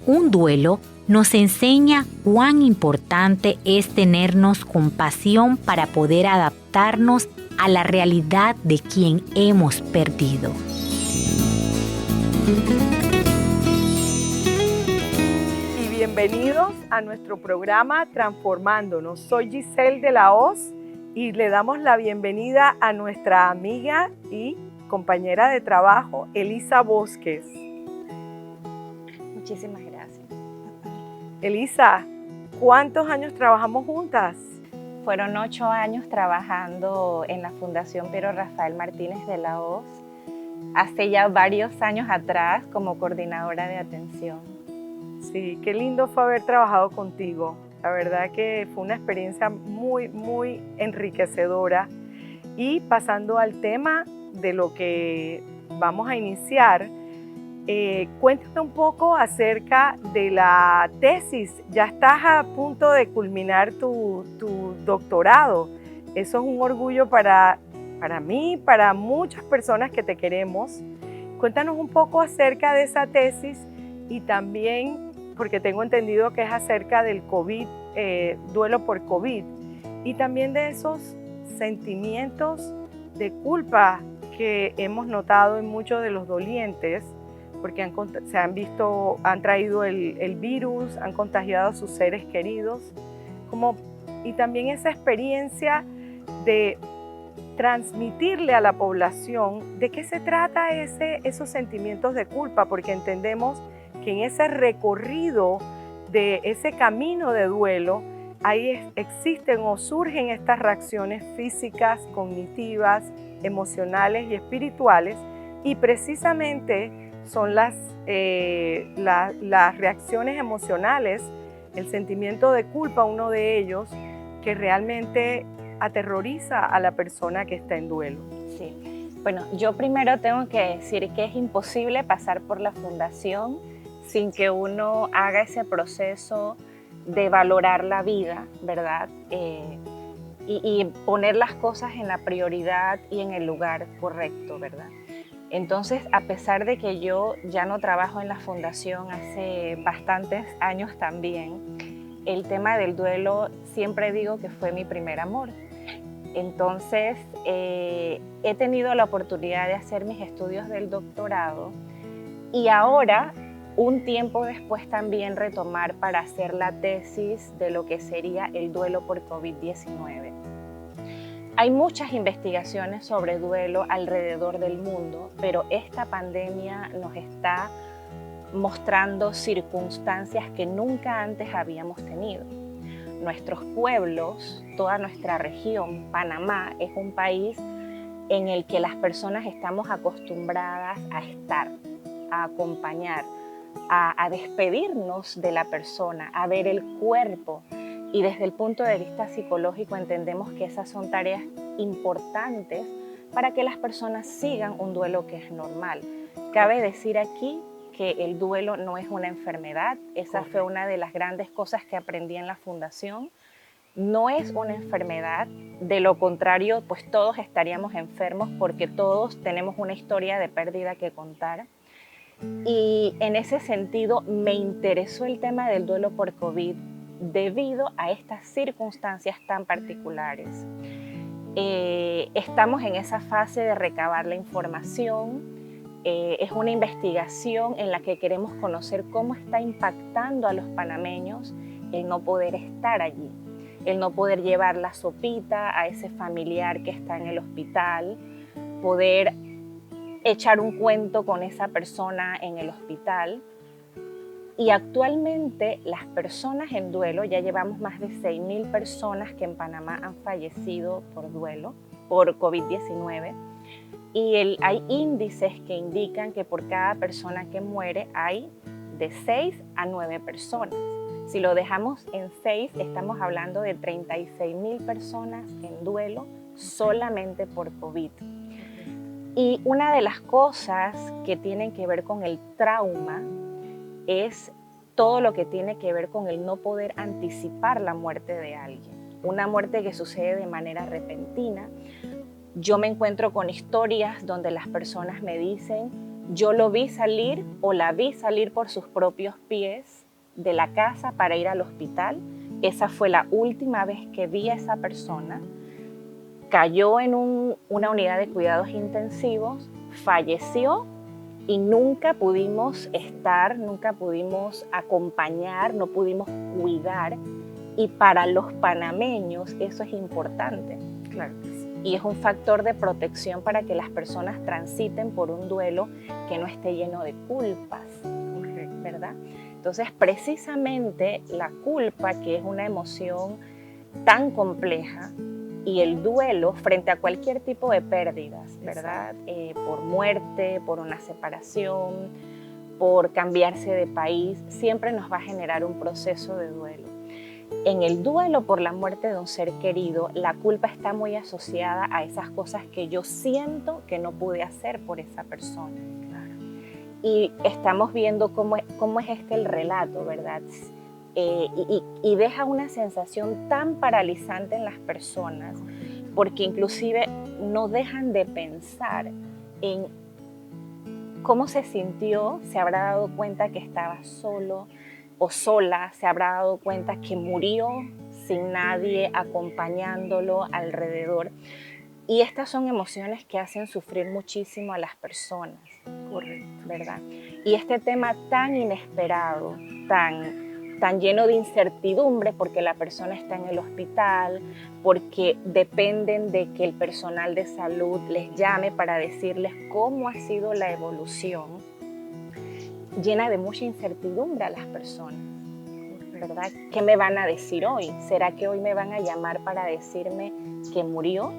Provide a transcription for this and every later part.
Un duelo nos enseña cuán importante es tenernos compasión para poder adaptarnos a la realidad de quien hemos perdido. Y bienvenidos a nuestro programa Transformándonos. Soy Giselle de la Hoz y le damos la bienvenida a nuestra amiga y compañera de trabajo, Elisa Bosques. Muchísimas gracias. Elisa, ¿cuántos años trabajamos juntas? Fueron 8 años trabajando en la Fundación Piero Rafael Martínez de la Hoz, hace ya varios años atrás como coordinadora de atención. Sí, qué lindo fue haber trabajado contigo. La verdad que fue una experiencia muy, muy enriquecedora. Y pasando al tema de lo que vamos a iniciar, cuéntame un poco acerca de la tesis. Ya estás a punto de culminar tu doctorado. Eso es un orgullo para mí, para muchas personas que te queremos. Cuéntanos un poco acerca de esa tesis y también, porque tengo entendido que es acerca del COVID, duelo por COVID, y también de esos sentimientos de culpa que hemos notado en muchos de los dolientes, porque han traído el virus, han contagiado a sus seres queridos, y también esa experiencia de transmitirle a la población de qué se trata esos sentimientos de culpa, porque entendemos que en ese recorrido de ese camino de duelo, ahí existen o surgen estas reacciones físicas, cognitivas, emocionales y espirituales, y precisamente son las reacciones emocionales, el sentimiento de culpa, uno de ellos, que realmente aterroriza a la persona que está en duelo. Sí. Bueno, yo primero tengo que decir que es imposible pasar por la fundación sin que uno haga ese proceso de valorar la vida, ¿verdad? Y poner las cosas en la prioridad y en el lugar correcto, ¿verdad? Entonces, a pesar de que yo ya no trabajo en la fundación hace bastantes años también, el tema del duelo siempre digo que fue mi primer amor. Entonces, he tenido la oportunidad de hacer mis estudios del doctorado y ahora, un tiempo después, también retomar para hacer la tesis de lo que sería el duelo por COVID-19. Hay muchas investigaciones sobre duelo alrededor del mundo, pero esta pandemia nos está mostrando circunstancias que nunca antes habíamos tenido. Nuestros pueblos, toda nuestra región, Panamá, es un país en el que las personas estamos acostumbradas a estar, a acompañar, a despedirnos de la persona, a ver el cuerpo. Y desde el punto de vista psicológico entendemos que esas son tareas importantes para que las personas sigan un duelo que es normal. Cabe decir aquí que el duelo no es una enfermedad. Esa fue una de las grandes cosas que aprendí en la fundación. No es una enfermedad, de lo contrario, pues todos estaríamos enfermos porque todos tenemos una historia de pérdida que contar. Y en ese sentido me interesó el tema del duelo por COVID debido a estas circunstancias tan particulares. Estamos en esa fase de recabar la información. Es una investigación en la que queremos conocer cómo está impactando a los panameños el no poder estar allí, el no poder llevar la sopita a ese familiar que está en el hospital, poder echar un cuento con esa persona en el hospital. Y actualmente las personas en duelo, ya llevamos más de 6.000 personas que en Panamá han fallecido por duelo, por COVID-19. Y hay índices que indican que por cada persona que muere hay de 6 a 9 personas. Si lo dejamos en 6, estamos hablando de 36.000 personas en duelo solamente por COVID. Y una de las cosas que tienen que ver con el trauma es todo lo que tiene que ver con el no poder anticipar la muerte de alguien. Una muerte que sucede de manera repentina. Yo me encuentro con historias donde las personas me dicen, yo lo vi salir o la vi salir por sus propios pies de la casa para ir al hospital. Esa fue la última vez que vi a esa persona. Cayó en una unidad de cuidados intensivos, falleció y nunca pudimos estar, nunca pudimos acompañar, no pudimos cuidar. Y para los panameños eso es importante. Claro que sí. Y es un factor de protección para que las personas transiten por un duelo que no esté lleno de culpas, ¿verdad? Entonces, precisamente la culpa, que es una emoción tan compleja, y el duelo frente a cualquier tipo de pérdidas, ¿verdad? Por muerte, por una separación, por cambiarse de país, siempre nos va a generar un proceso de duelo. En el duelo por la muerte de un ser querido, la culpa está muy asociada a esas cosas que yo siento que no pude hacer por esa persona. Claro. Y estamos viendo cómo es el relato, ¿verdad? Y deja una sensación tan paralizante en las personas, porque inclusive no dejan de pensar en cómo se sintió, se habrá dado cuenta que estaba solo o sola, se habrá dado cuenta que murió sin nadie acompañándolo alrededor. Y estas son emociones que hacen sufrir muchísimo a las personas, ¿verdad? Y este tema tan inesperado, tan lleno de incertidumbre, porque la persona está en el hospital, porque dependen de que el personal de salud les llame para decirles cómo ha sido la evolución, llena de mucha incertidumbre a las personas, ¿verdad? ¿Qué me van a decir hoy? ¿Será que hoy me van a llamar para decirme que murió?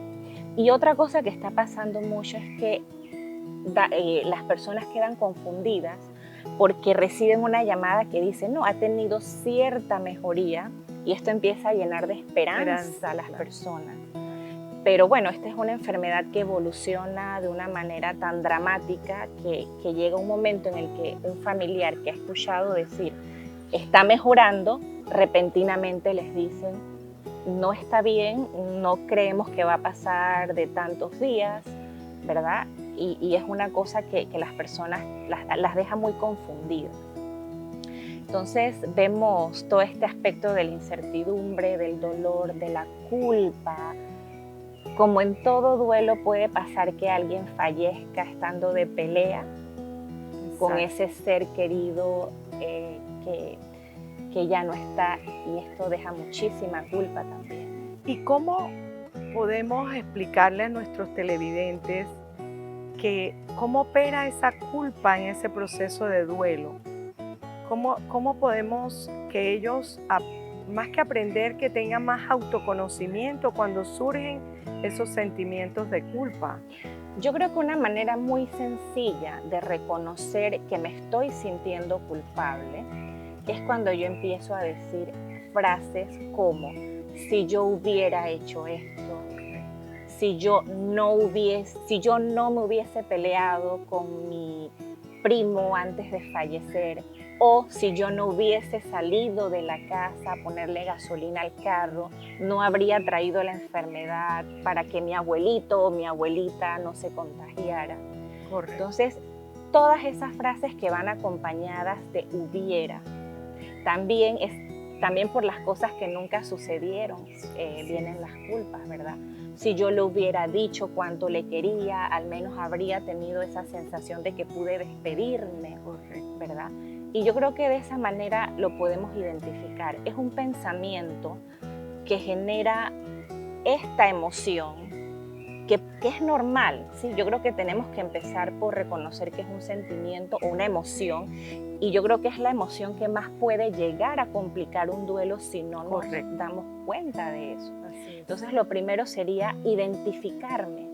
Y otra cosa que está pasando mucho es que las personas quedan confundidas porque reciben una llamada que dice, no, ha tenido cierta mejoría, y esto empieza a llenar de esperanza a las personas. Pero bueno, esta es una enfermedad que evoluciona de una manera tan dramática que llega un momento en el que un familiar que ha escuchado decir, está mejorando, repentinamente les dicen, no está bien, no creemos que va a pasar de tantos días, ¿verdad? Y es una cosa que las personas las deja muy confundidas. Entonces vemos todo este aspecto de la incertidumbre, del dolor, de la culpa. Como en todo duelo puede pasar que alguien fallezca estando de pelea con ese ser querido que ya no está, y esto deja muchísima culpa también. ¿Y cómo podemos explicarle a nuestros televidentes cómo opera esa culpa en ese proceso de duelo? ¿Cómo podemos que ellos, más que aprender, que tengan más autoconocimiento cuando surgen esos sentimientos de culpa? Yo creo que una manera muy sencilla de reconocer que me estoy sintiendo culpable es cuando yo empiezo a decir frases como, si yo hubiera hecho esto, si yo no me hubiese peleado con mi primo antes de fallecer, o si yo no hubiese salido de la casa a ponerle gasolina al carro, no habría traído la enfermedad para que mi abuelito o mi abuelita no se contagiara. Correcto. Entonces, todas esas frases que van acompañadas de hubiera, también por las cosas que nunca sucedieron, vienen las culpas, ¿verdad? Si yo le hubiera dicho cuánto le quería, al menos habría tenido esa sensación de que pude despedirme, ¿verdad? Y yo creo que de esa manera lo podemos identificar. Es un pensamiento que genera esta emoción, que es normal, ¿sí? Yo creo que tenemos que empezar por reconocer que es un sentimiento o una emoción, y yo creo que es la emoción que más puede llegar a complicar un duelo si no nos damos cuenta de eso. Entonces, lo primero sería identificarme,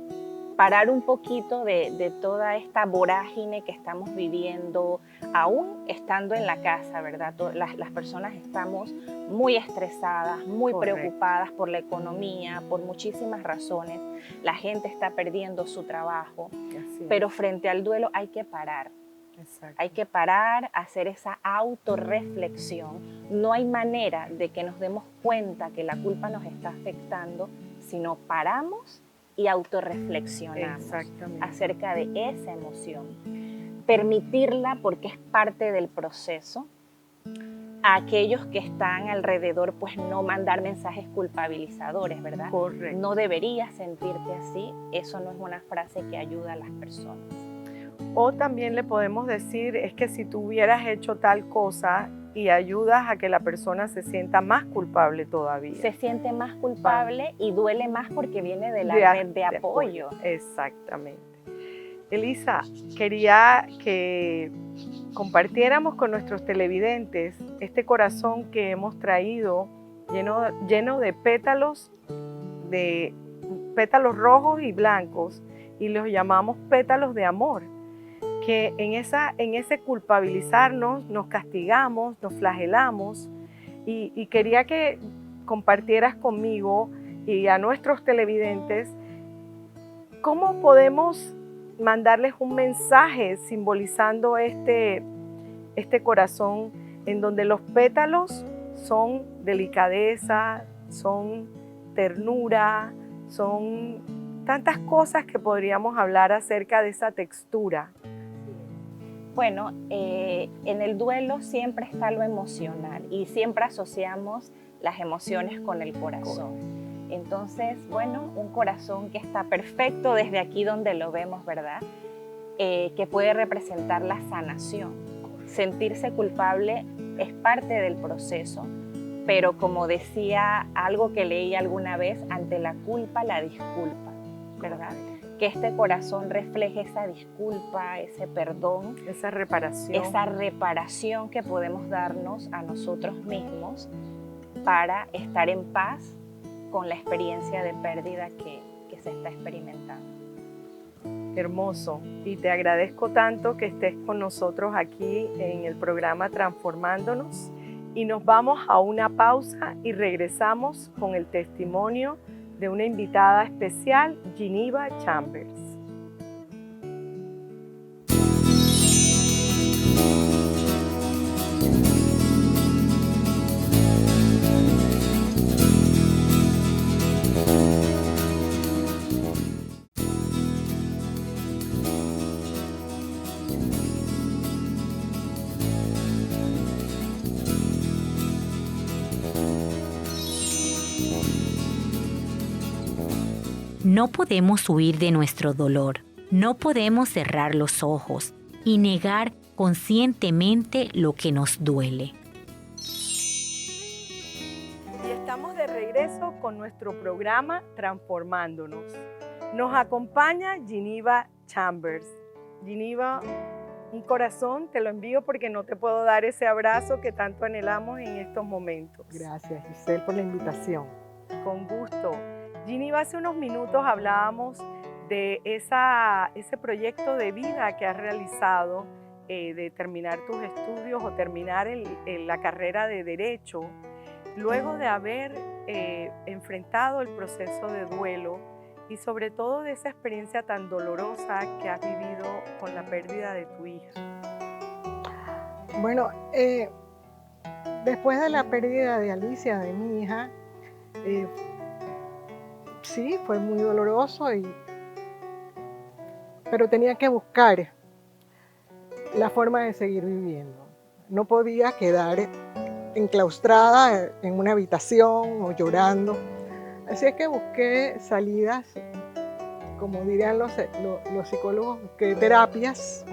parar un poquito de toda esta vorágine que estamos viviendo, aún estando en la casa, ¿verdad? Las personas estamos muy estresadas, muy preocupadas por la economía, por muchísimas razones. La gente está perdiendo su trabajo, pero frente al duelo hay que parar. Exacto. Hay que parar, hacer esa autorreflexión. No hay manera de que nos demos cuenta que la culpa nos está afectando si no paramos y autorreflexionamos acerca de esa emoción. permitirla porque es parte del proceso. A aquellos que están alrededor, pues no mandar mensajes culpabilizadores, ¿verdad? Correcto. No deberías sentirte así. Eso no es una frase que ayuda a las personas. O también le podemos decir, es que si tú hubieras hecho tal cosa y ayudas a que la persona se sienta más culpable todavía. Se siente más culpable y duele más porque viene de la red de apoyo. Exactamente. Elisa, quería que compartiéramos con nuestros televidentes este corazón que hemos traído lleno de pétalos rojos y blancos, y los llamamos pétalos de amor, que en ese culpabilizarnos nos castigamos, nos flagelamos, y quería que compartieras conmigo y a nuestros televidentes cómo podemos mandarles un mensaje simbolizando este corazón en donde los pétalos son delicadeza, son ternura, son tantas cosas que podríamos hablar acerca de esa textura. Bueno, en el duelo siempre está lo emocional y siempre asociamos las emociones con el corazón. Entonces, bueno, un corazón que está perfecto desde aquí donde lo vemos, ¿verdad? Que puede representar la sanación. Sentirse culpable es parte del proceso, pero como decía algo que leí alguna vez, ante la culpa, la disculpa, ¿verdad? Que este corazón refleje esa disculpa, ese perdón, esa reparación que podemos darnos a nosotros mismos para estar en paz con la experiencia de pérdida que se está experimentando. Hermoso, y te agradezco tanto que estés con nosotros aquí en el programa Transformándonos, y nos vamos a una pausa y regresamos con el testimonio de una invitada especial, Geneva Chambers. No podemos huir de nuestro dolor, no podemos cerrar los ojos y negar conscientemente lo que nos duele. Y estamos de regreso con nuestro programa Transformándonos. Nos acompaña Geneva Chambers. Geneva, un corazón te lo envío porque no te puedo dar ese abrazo que tanto anhelamos en estos momentos. Gracias, Giselle, por la invitación. Con gusto. Geneva, hace unos minutos hablábamos de ese proyecto de vida que has realizado, de terminar tus estudios o terminar la carrera de Derecho, luego de haber enfrentado el proceso de duelo y sobre todo de esa experiencia tan dolorosa que has vivido con la pérdida de tu hija. Bueno, después de la pérdida de Alicia, de mi hija, sí, fue muy doloroso, pero tenía que buscar la forma de seguir viviendo. No podía quedar enclaustrada en una habitación o llorando. Así es que busqué salidas, como dirían los psicólogos, busqué terapias,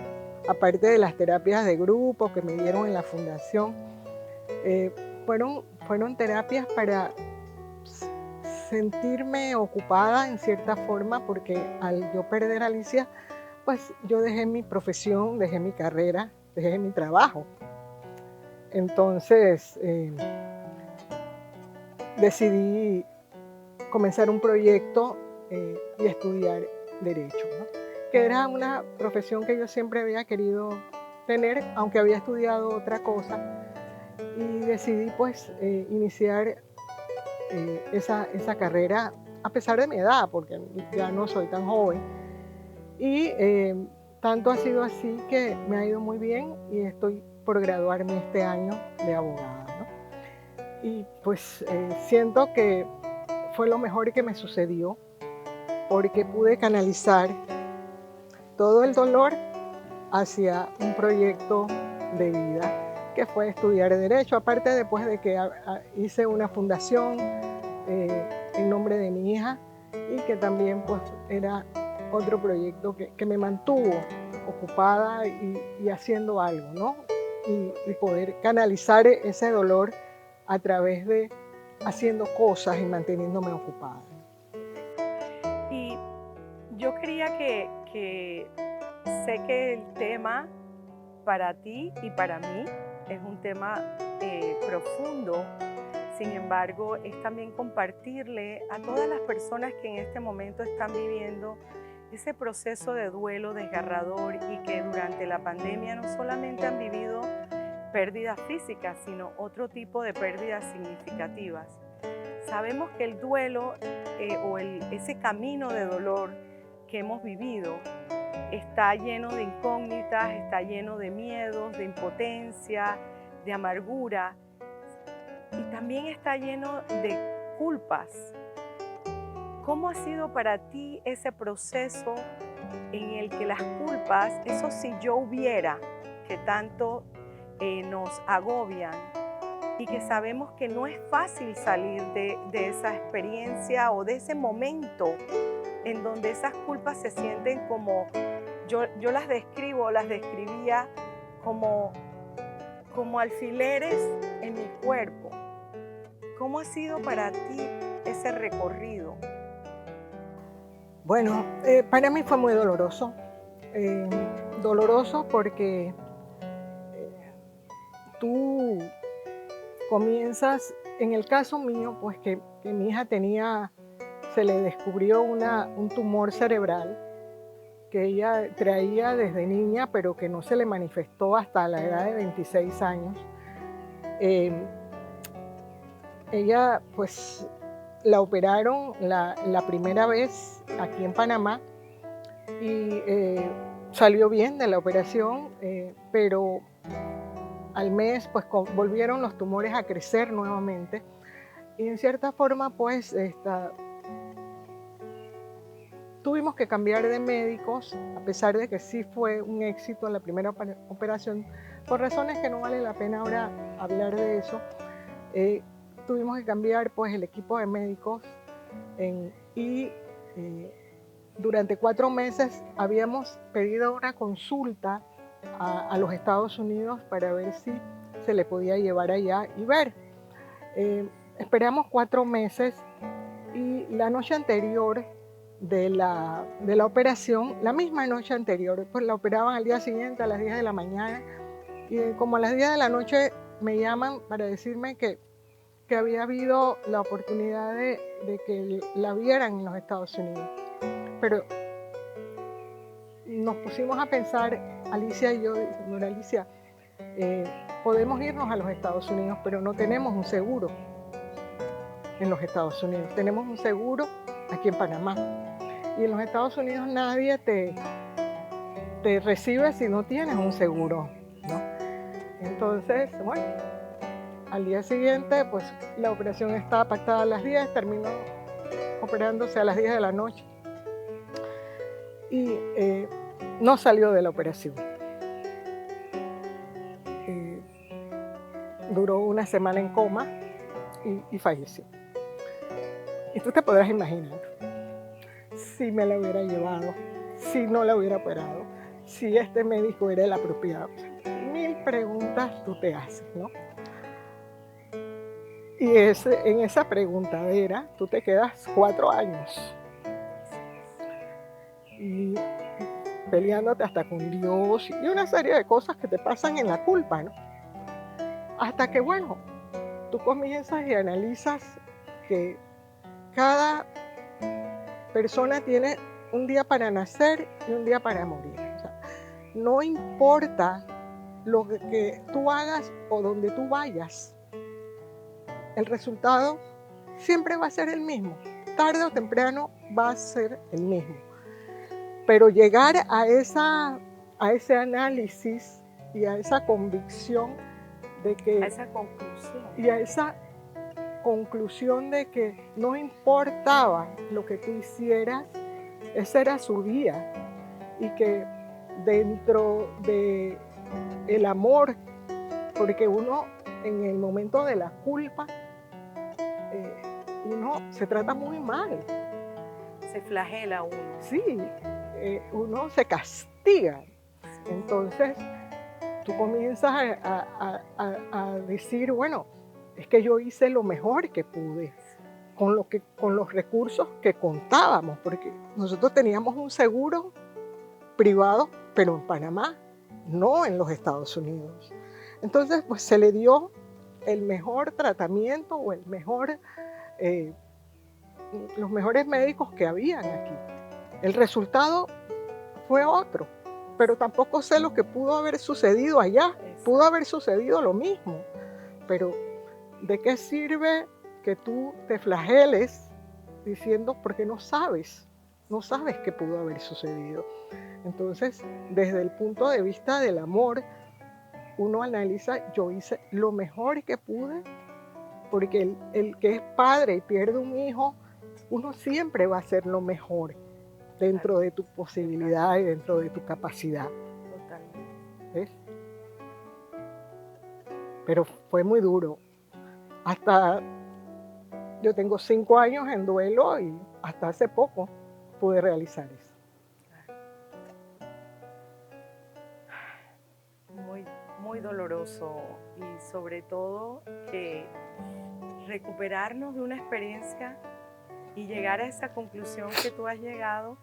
aparte de las terapias de grupo que me dieron en la fundación. Fueron terapias para sentirme ocupada en cierta forma, porque al yo perder a Alicia, pues yo dejé mi profesión, dejé mi carrera, dejé mi trabajo. Entonces decidí comenzar un proyecto y estudiar Derecho, ¿no? Que era una profesión que yo siempre había querido tener, aunque había estudiado otra cosa, y decidí pues iniciar esa carrera a pesar de mi edad, porque ya no soy tan joven, y tanto ha sido así que me ha ido muy bien y estoy por graduarme este año de abogada, ¿no? Y pues siento que fue lo mejor que me sucedió, porque pude canalizar todo el dolor hacia un proyecto de vida que fue estudiar Derecho, aparte después de que hice una fundación en nombre de mi hija y que también pues era otro proyecto que me mantuvo ocupada y haciendo algo, ¿no? Y poder canalizar ese dolor a través de haciendo cosas y manteniéndome ocupada. Y yo quería que sé que el tema para ti y para mí es un tema profundo. Sin embargo, es también compartirle a todas las personas que en este momento están viviendo ese proceso de duelo desgarrador y que durante la pandemia no solamente han vivido pérdidas físicas, sino otro tipo de pérdidas significativas. Sabemos que el duelo ese camino de dolor que hemos vivido está lleno de incógnitas, está lleno de miedos, de impotencia, de amargura y también está lleno de culpas. ¿Cómo ha sido para ti ese proceso en el que las culpas, eso si yo hubiera, que tanto nos agobian y que sabemos que no es fácil salir de esa experiencia o de ese momento en donde esas culpas se sienten como, yo las describía como alfileres en mi cuerpo? ¿Cómo ha sido para ti ese recorrido? Bueno, para mí fue muy doloroso. Doloroso porque tú comienzas, en el caso mío, pues que mi hija se le descubrió un tumor cerebral que ella traía desde niña, pero que no se le manifestó hasta la edad de 26 años. Ella, pues, la operaron la primera vez aquí en Panamá y salió bien de la operación, pero al mes, pues, volvieron los tumores a crecer nuevamente y en cierta forma, pues, tuvimos que cambiar de médicos, a pesar de que sí fue un éxito en la primera operación, por razones que no vale la pena ahora hablar de eso. Tuvimos que cambiar pues el equipo de médicos y durante 4 meses habíamos pedido una consulta a los Estados Unidos para ver si se le podía llevar allá y ver. Esperamos 4 meses y la noche anterior de la operación, la misma noche anterior, pues la operaban al día siguiente a las 10 de la mañana y como a las 10 de la noche me llaman para decirme que había habido la oportunidad de que la vieran en los Estados Unidos. Pero nos pusimos a pensar, Alicia y yo, señora Alicia, podemos irnos a los Estados Unidos, pero no tenemos un seguro en los Estados Unidos. Tenemos un seguro aquí en Panamá. Y en los Estados Unidos nadie te recibe si no tienes un seguro, ¿no? Entonces, bueno, al día siguiente, pues la operación estaba pactada a las 10, terminó operándose a las 10 de la noche y no salió de la operación. Duró una semana en coma y falleció. Y tú te podrás imaginar si me la hubiera llevado, si no la hubiera operado, si este médico era el apropiado. 1000 preguntas tú te haces, ¿no? Y en esa preguntadera tú te quedas 4 años y peleándote hasta con Dios y una serie de cosas que te pasan en la culpa, ¿no? Hasta que, bueno, tú comienzas y analizas que cada persona tiene un día para nacer y un día para morir. O sea, no importa lo que tú hagas o donde tú vayas, el resultado siempre va a ser el mismo. Tarde o temprano va a ser el mismo. Pero llegar a ese análisis y a esa convicción de que... A esa conclusión. Y a esa conclusión de que no importaba lo que tú hicieras, ese era su día. Y que dentro de el amor, porque uno en el momento de la culpa, uno se trata muy mal. Se flagela uno. Sí, uno se castiga. Entonces, tú comienzas a decir, bueno, es que yo hice lo mejor que pude con los recursos que contábamos, porque nosotros teníamos un seguro privado, pero en Panamá, no en los Estados Unidos. Entonces, pues se le dio el mejor tratamiento o los mejores médicos que habían aquí. El resultado fue otro, pero tampoco sé lo que pudo haber sucedido allá. Pudo haber sucedido lo mismo, pero ¿de qué sirve que tú te flageles diciendo porque no sabes qué pudo haber sucedido? Entonces, desde el punto de vista del amor, uno analiza, yo hice lo mejor que pude, porque el que es padre y pierde un hijo, uno siempre va a hacer lo mejor dentro de tu posibilidad y dentro de tu capacidad. Totalmente. ¿Ves? Pero fue muy duro. Hasta yo tengo 5 años en duelo y hasta hace poco pude realizar eso. Muy, muy doloroso, y sobre todo que recuperarnos de una experiencia y llegar a esa conclusión que tú has llegado,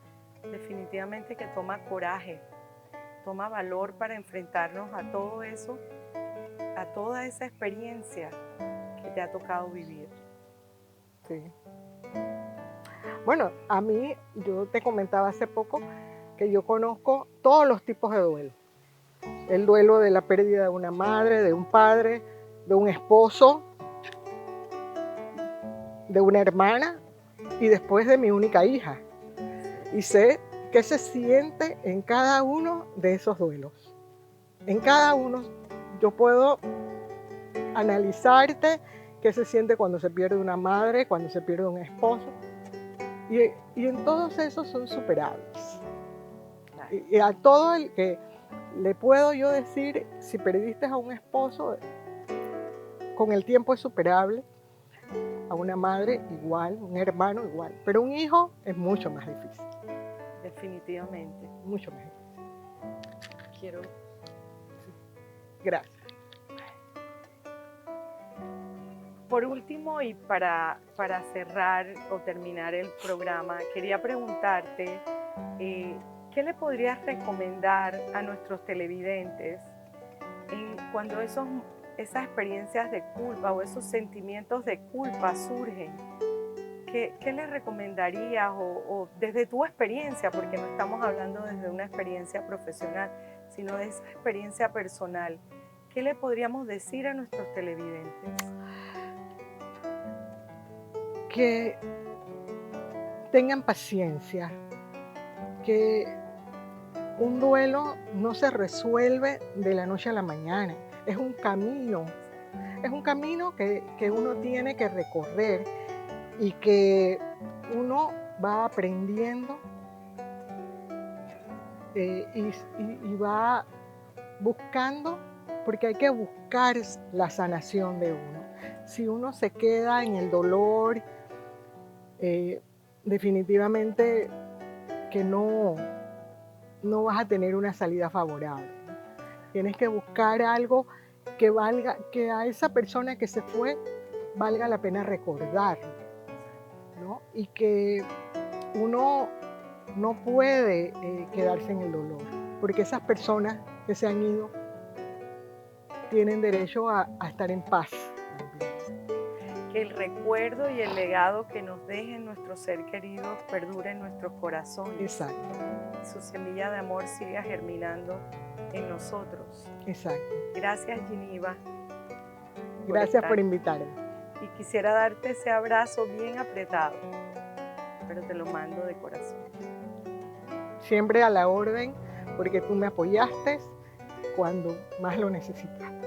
definitivamente que toma coraje, toma valor para enfrentarnos a todo eso, a toda esa experiencia que te ha tocado vivir. Sí. Bueno, a mí, yo te comentaba hace poco que yo conozco todos los tipos de duelo. El duelo de la pérdida de una madre, de un padre, de un esposo, de una hermana y después de mi única hija. Y sé qué se siente en cada uno de esos duelos. En cada uno yo puedo analizarte qué se siente cuando se pierde una madre, cuando se pierde un esposo. Y en todos esos son superables. Y a todo el que le puedo yo decir, si perdiste a un esposo, con el tiempo es superable, a una madre igual, un hermano igual, pero un hijo es mucho más difícil. Definitivamente. Mucho más difícil. Quiero... Gracias. Por último, y para cerrar o terminar el programa, quería preguntarte, ¿qué le podrías recomendar a nuestros televidentes cuando esas experiencias de culpa o esos sentimientos de culpa surgen? ¿Qué les recomendarías o desde tu experiencia, porque no estamos hablando desde una experiencia profesional, sino de esa experiencia personal? ¿Qué le podríamos decir a nuestros televidentes? Que tengan paciencia, que un duelo no se resuelve de la noche a la mañana, es un camino que uno tiene que recorrer y que uno va aprendiendo y va buscando, porque hay que buscar la sanación de uno. Si uno se queda en el dolor, definitivamente que no vas a tener una salida favorable. Tienes que buscar algo que a esa persona que se fue valga la pena recordarlo, ¿no? Y que uno no puede quedarse en el dolor, porque esas personas que se han ido tienen derecho a estar en paz. Que el recuerdo y el legado que nos deje nuestro ser querido perdure en nuestros corazones. Exacto. Su semilla de amor siga germinando en nosotros. Exacto. Gracias, Giniva. Gracias por invitarme. Y quisiera darte ese abrazo bien apretado, pero te lo mando de corazón. Siempre a la orden, porque tú me apoyaste cuando más lo necesitaste.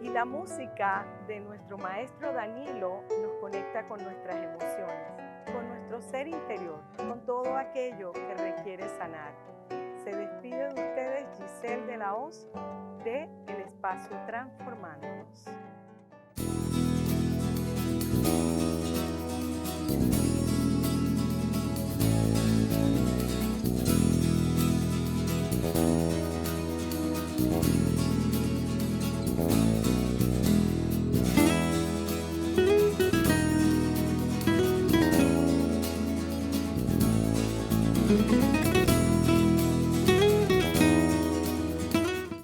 Y la música de nuestro maestro Danilo nos conecta con nuestras emociones, con nuestro ser interior, con todo aquello que requiere sanar. Se despide de ustedes Maricel de la Hoz de El Espacio Transformándonos.